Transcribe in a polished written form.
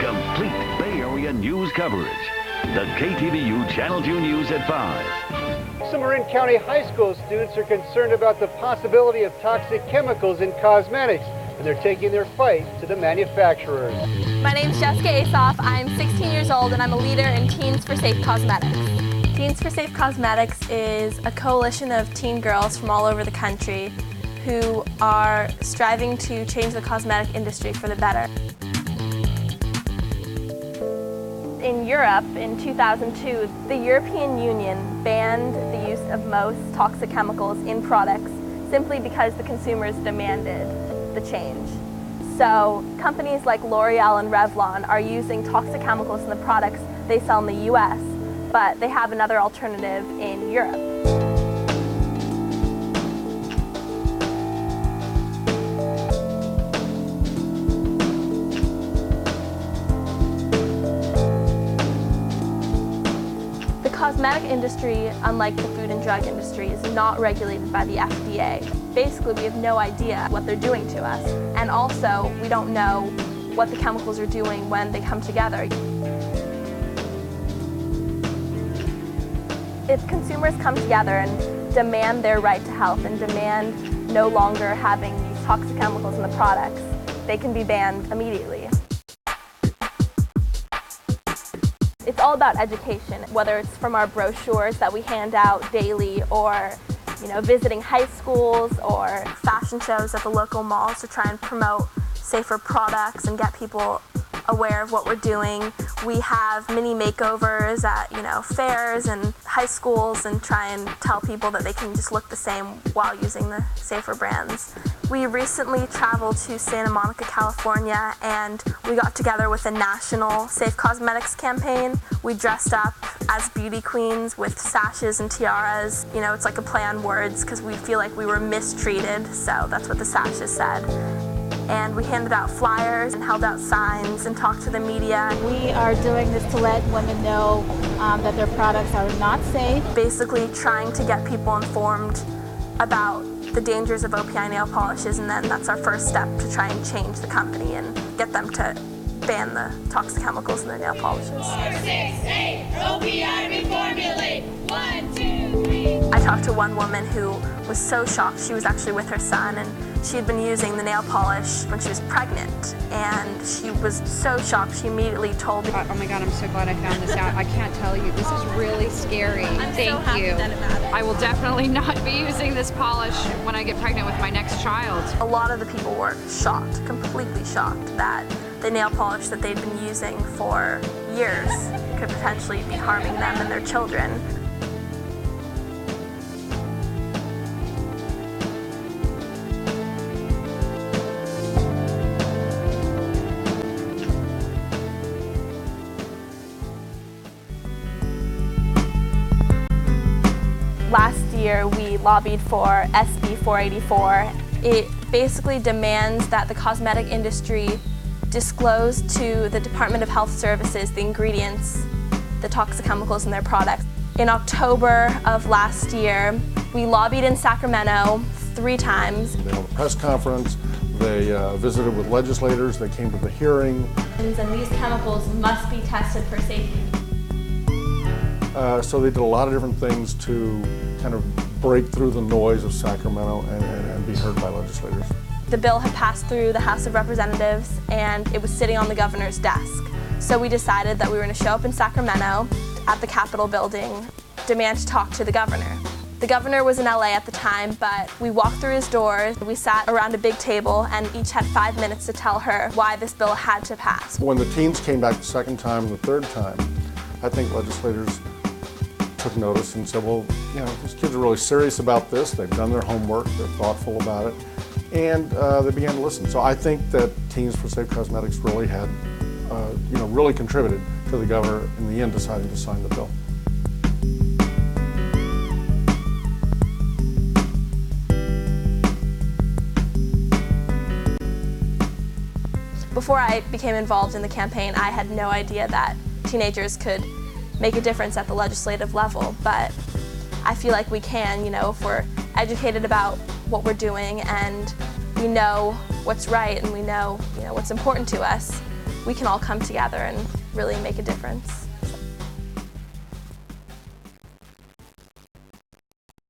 complete Bay Area news coverage. The KTVU Channel 2 News at 5. Some Marin County high school students are concerned about the possibility of toxic chemicals in cosmetics, and they're taking their fight to the manufacturers. My name's Assaf. I'm 16 years old and I'm a leader in Teens for Safe Cosmetics. Teens for Safe Cosmetics is a coalition of teen girls from all over the country who are striving to change the cosmetic industry for the better. In Europe, in 2002, the European Union banned the use of most toxic chemicals in products simply because the consumers demanded the change. So companies like L'Oreal and Revlon are using toxic chemicals in the products they sell in the US, but they have another alternative in Europe. The cosmetic industry, unlike the food and drug industry, is not regulated by the FDA. Basically, we have no idea what they're doing to us. And also, we don't know what the chemicals are doing when they come together. If consumers come together and demand their right to health and demand no longer having these toxic chemicals in the products, they can be banned immediately. It's all about education, whether it's from our brochures that we hand out daily or visiting high schools or fashion shows at the local malls to try and promote safer products and get people aware of what we're doing. We have mini makeovers at fairs and high schools and try and tell people that they can just look the same while using the safer brands. We recently traveled to Santa Monica, California, and we got together with a national Safe Cosmetics campaign. We dressed up as beauty queens with sashes and tiaras. It's like a play on words because we feel like we were mistreated, so that's what the sashes said. And we handed out flyers and held out signs and talked to the media. We are doing this to let women know that their products are not safe. Basically trying to get people informed about the dangers of OPI nail polishes, and then that's our first step to try and change the company and get them to ban the toxic chemicals in their nail polishes. 4, 6, 8, OPI reformulate. 1, 2, 3. I talked to one woman who was so shocked. She was actually with her son, and she had been using the nail polish when she was pregnant, and she was so shocked. She immediately told me. Oh my God, I'm so glad I found this out. I can't tell you, this is really scary. Thank so happy you. That it matters. I will definitely not be using this polish when I get pregnant with my next child. A lot of the people were shocked, completely shocked, that the nail polish that they'd been using for years could potentially be harming them and their children. Last year, we lobbied for SB 484. It basically demands that the cosmetic industry disclose to the Department of Health Services the ingredients, the toxic chemicals in their products. In October of last year, we lobbied in Sacramento 3 times. They held a press conference, they visited with legislators, they came to the hearing. And these chemicals must be tested for safety. So they did a lot of different things to kind of break through the noise of Sacramento and be heard by legislators. The bill had passed through the House of Representatives and it was sitting on the governor's desk. So we decided that we were going to show up in Sacramento at the Capitol building, demand to talk to the governor. The governor was in LA at the time, but we walked through his doors, we sat around a big table and each had 5 minutes to tell her why this bill had to pass. When the teens came back the second time and the third time, I think legislators took notice and said, well, these kids are really serious about this, they've done their homework, they're thoughtful about it, and they began to listen. So I think that Teens for Safe Cosmetics really had, really contributed to the governor in the end deciding to sign the bill. Before I became involved in the campaign, I had no idea that teenagers could make a difference at the legislative level, but I feel like we can, if we're educated about what we're doing and we know what's right and we know, what's important to us, we can all come together and really make a difference. So.